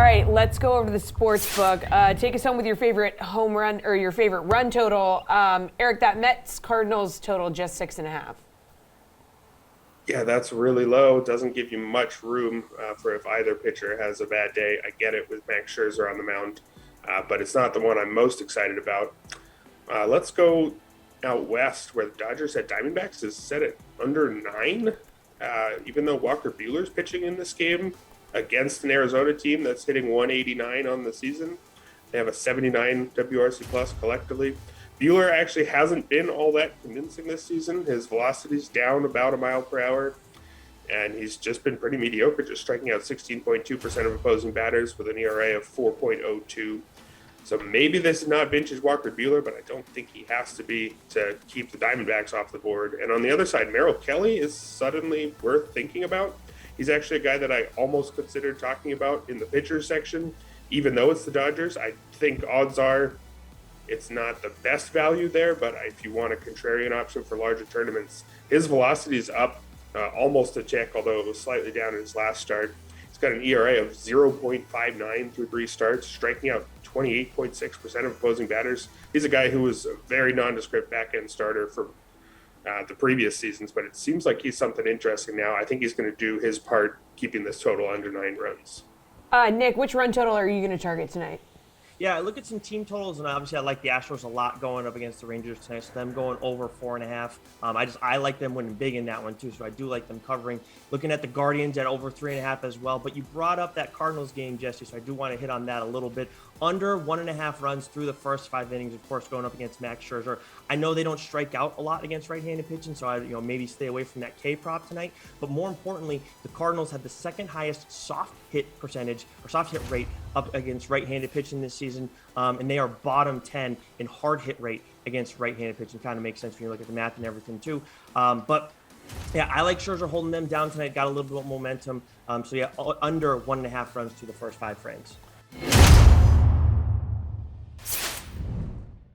All right, let's go over to the sports book. Take us home with your favorite home run or your favorite run total. Erik, that Mets-Cardinals total just 6.5. Yeah, that's really low. Doesn't give you much room for if either pitcher has a bad day. I get it with Max Scherzer on the mound, but it's not the one I'm most excited about. Let's go out west where the Dodgers at Diamondbacks is set at under 9. Even though Walker Buehler's pitching in this game against an Arizona team that's hitting 189 on the season. They have a 79 WRC plus collectively. Buehler actually hasn't been all that convincing this season. His velocity's down about a mile per hour, and he's just been pretty mediocre, just striking out 16.2% of opposing batters with an ERA of 4.02. So maybe this is not vintage Walker Buehler, but I don't think he has to be to keep the Diamondbacks off the board. And on the other side, Merrill Kelly is suddenly worth thinking about. He's actually a guy that I almost considered talking about in the pitchers section, even though it's the Dodgers. I think odds are it's not the best value there, but if you want a contrarian option for larger tournaments, his velocity is up almost a tick, although it was slightly down in his last start. He's got an ERA of 0.59 through 3 starts, striking out 28.6% of opposing batters. He's a guy who was a very nondescript back-end starter for the previous seasons, but it seems like he's something interesting now. I think he's going to do his part keeping this total under 9 runs. Nick, which run total are you going to target tonight? Yeah, I look at some team totals, and obviously I like the Astros a lot going up against the Rangers tonight, so them going over 4.5. I like them winning big in that one too, so I do like them covering. Looking at the Guardians at over 3.5 as well, but you brought up that Cardinals game, Jesse, so I do want to hit on that a little bit. Under 1.5 runs through the first 5 innings, of course, going up against Max Scherzer. I know they don't strike out a lot against right-handed pitching, so I maybe stay away from that K prop tonight. But more importantly, the Cardinals had the second highest soft hit percentage or soft hit rate up against right-handed pitching this season, and they are bottom 10 in hard hit rate against right-handed pitching. Kind of makes sense when you look at the math and everything too. But yeah, I like Scherzer holding them down tonight. Got a little bit of momentum. So yeah, under 1.5 runs through the first 5 frames.